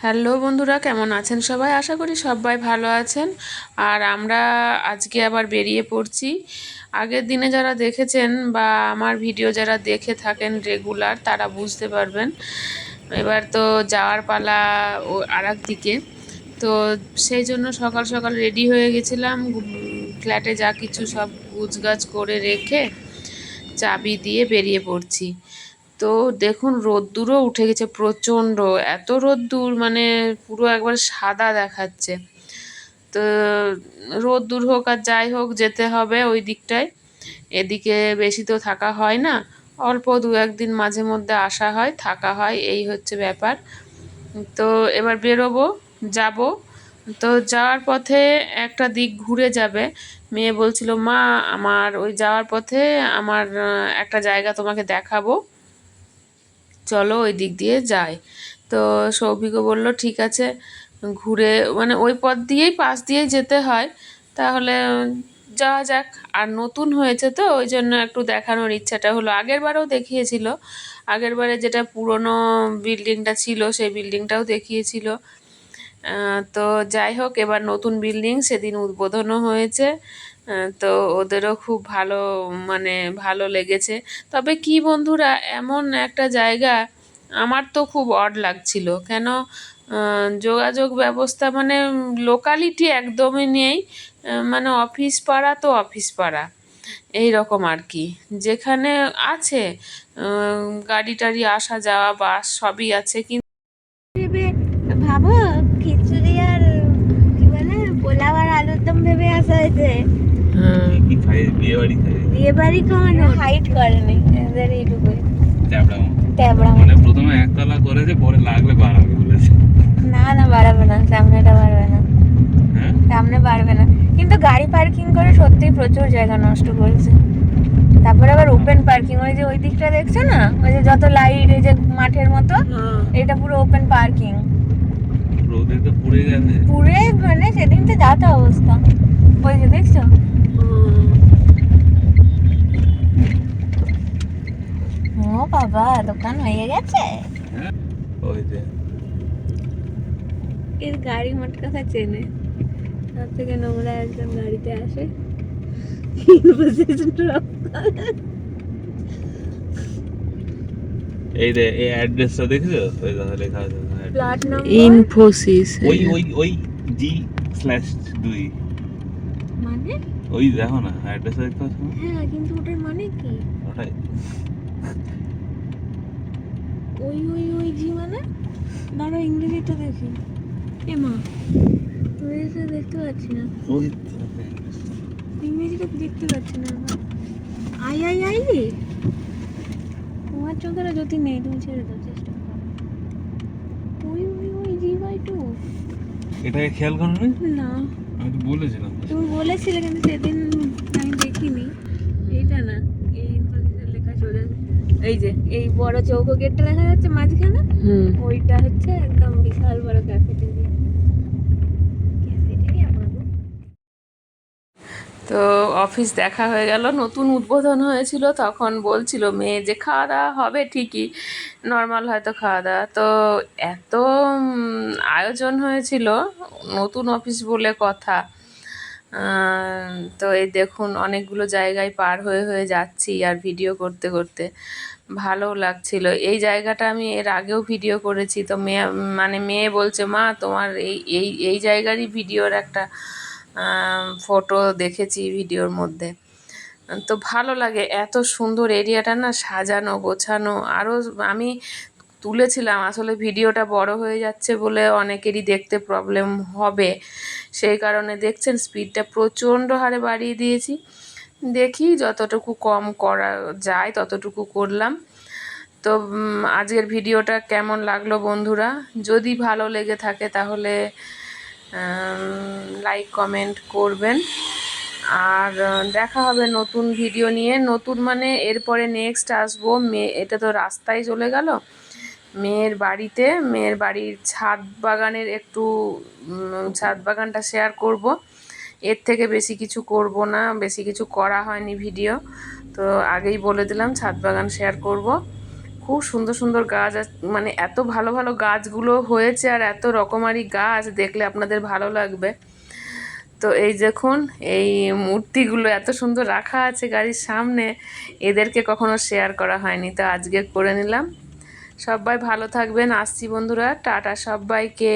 Hello বন্ধুরা, কেমন আছেন সবাই? আশা করি সবাই ভালো আছেন। আর আমরা আজকে আবার বেরিয়ে পড়ছি। আগের দিনে যারা দেখেছেন বা আমার ভিডিও যারা দেখে থাকেন রেগুলার, তারা বুঝতে পারবেন। এবার তো যাওয়ার পালা ও আরেক দিকে। তো সেই জন্য সকাল সকাল রেডি হয়ে গেছিলাম, ফ্ল্যাটে যা কিছু সব গুছগাছ করে রেখে চাবি দিয়ে বেরিয়ে পড়ছি। তো দেখুন রোদ্দুরও উঠে গেছে প্রচণ্ড, এত রোদ্দুর মানে পুরো একবার সাদা দেখাচ্ছে। তো রোদ্দুর হোক আর যাই হোক, যেতে হবে ওই দিকটায়। এদিকে বেশি তো থাকা হয় না, অল্প দু একদিন মাঝে মধ্যে আসা হয়, থাকা হয়, এই হচ্ছে ব্যাপার। তো এবার বেরোবো, যাব। তো যাওয়ার পথে একটা দিক ঘুরে যাবে। মেয়ে বলছিল, মা আমার ওই যাওয়ার পথে আমার একটা জায়গা তোমাকে দেখাবো, চলো ওই দিক দিয়ে যাই। তো সৌভিকও বলল ঠিক আছে, ঘুরে মানে ওই পথ দিয়েই পাশ দিয়েই যেতে হয়, তাহলে যাওয়া যাক। আর নতুন হয়েছে তো ওই জন্য একটু দেখানোর ইচ্ছাটা হলো। আগের বারেও দেখিয়েছিল, আগের বারে যেটা পুরনো বিল্ডিংটা ছিল সেই বিল্ডিংটাও দেখিয়েছিল। তো যাই হোক, এবার নতুন বিল্ডিং সেদিন উদ্বোধনও হয়েছে। তো ওদেরও খুব ভালো, মানে ভালো লেগেছে। তবে কি বন্ধুরা, এমন একটা জায়গা আমার তো খুব অড লাগছিল। কেন যোগাযোগ ব্যবস্থা মানে লোকালিটি একদমই নেই। মানে অফিস পাড়া তো অফিস পাড়া, এই রকম আর কি। যেখানে আছে গাড়ি টাড়ি আসা যাওয়া, বাস সবই আছে, কিন্তু ভেবে ভাবো খিচুড়ি আর কি বলে পোলাও আর আলুর দম ভেবে আসা হয়েছে। কি খাই বিয়ে বাড়ি খাই বিয়ে বাড়ি খাওয়ানো হাইট করেনি এদের এইটুকুই ট্যাবড়া ট্যাবড়া মানে প্রথমে একতলা করেছে, পরে লাগলে বাড়াবে বলেছে। না না বাড়াবে না, সামনেটা বাড়বে না, হ্যাঁ সামনে বাড়বে না। কিন্তু গাড়ি পার্কিং করে সত্যি প্রচুর জায়গা নষ্ট করেছে। তারপরে আবার ওপেন পার্কিং, ওই যে ওই দিকটা দেখছো না, ওই যে যত লাইট, এই যে মাঠের মতো, এটা পুরো ওপেন পার্কিং। রোদে তো পুড়ে গেছে। পুরে মানে সেদিন তো যা তা অবস্থা, ওই যে দেখছো। ও বাবা, দোকান হয়ে গেছে। হ্যাঁ ওই যে এর গাড়ি মোট কথা চেনে, সব থেকে নোংরা একজন গাড়িতে আসে। এই রে এই অ্যাড্রেসটা দেখেছো? ওই কথা লেখা আছে প্লট নম্বর ইনফোসিস। ওই ওই ওই G/2 মানে, ওই দেখো না অ্যাড্রেসটা দেখতে পাচ্ছ না? হ্যাঁ কিন্তু ওটার মানে কি? ওটাই ওই ওই ওই জি মানে, দাঁড়া ইংরেজিটা দেখি। এ মা, ইংরেজিটা দেখতে পাচ্ছি না, ওই ইংরেজিটা দেখতে পাচ্ছি না। আই আই আই রে, তোমার চোখের যদি নেই, তুমি ছেড়ে দাও, চেষ্টা করো। ওই ওই ওই G/2। এটাকে খেয়াল করো না, আমি তো বলেছিলাম। তুমি বলেছিলে কিন্তু সেদিন আমি দেখিনি। এইটা না, এই ইনফোসিসের লেখা চলে, এই যে এই বড় চৌকো গেটটা দেখা যাচ্ছে মাঝখানে, ওইটা হচ্ছে একদম বিশাল বড় ক্যাফেটেরিয়া। ক্যাফেটেরিয়া বাবু। তো অফিস দেখা হয়ে গেল, নতুন উদ্বোধন হয়েছিল, তখন বলছিল মেয়ে যে খাওয়া দাওয়া হবে ঠিকই, নর্মাল হয়তো খাওয়া দাওয়া। তো এত আয়োজন হয়েছিল, নতুন অফিস বলে কথা। তো এই দেখুন অনেকগুলো জায়গায় পার হয়ে হয়ে যাচ্ছি আর ভিডিও করতে করতে ভালো লাগছিল। এই জায়গাটা আমি এর আগেও ভিডিও করেছি। তো মেয়ে মানে মেয়ে বলছে, মা তোমার এই এই এই জায়গারই ভিডিওর একটা ফটো দেখেছি ভিডিওর মধ্যে। তো ভালো লাগে, এত সুন্দর এরিয়াটা না, সাজানো গোছানো। আরও আমি তুলেছিলাম, আসলে ভিডিওটা বড় হয়ে যাচ্ছে বলে অনেকেরই দেখতে প্রবলেম হবে, সেই কারণে দেখছেন স্পিডটা প্রচণ্ড হারে বাড়িয়ে দিয়েছি। দেখি যতটুকু কম করা যায় ততটুকু করলাম। তো আজকের ভিডিওটা কেমন লাগলো বন্ধুরা? যদি ভালো লেগে থাকে তাহলে লাইক কমেন্ট করবেন। আর দেখা হবে নতুন ভিডিও নিয়ে। নতুন মানে এরপরে নেক্সট আসবো এটা তো রাস্তায় চলে গেল, মেয়ের বাড়িতে, মেয়ের বাড়ির ছাদ বাগানের একটু ছাদ বাগানটা শেয়ার করব। এর থেকে বেশি কিছু করব না, বেশি কিছু করা হয়নি ভিডিও। তো আগেই বলে দিলাম ছাদ বাগান শেয়ার করব, খুব সুন্দর সুন্দর গাছ মানে এত ভালো ভালো গাছগুলো হয়েছে আর এত রকমারি গাছ দেখলে আপনাদের ভালো লাগবে। তো এই দেখুন এই মূর্তিগুলো এত সুন্দর রাখা আছে গাড়ির সামনে, এদেরকে কখনো শেয়ার করা হয়নি, তো আজকে করে নিলাম। সবাই ভালো থাকবেন, আসছি বন্ধুরা, টাটা সবাইকে।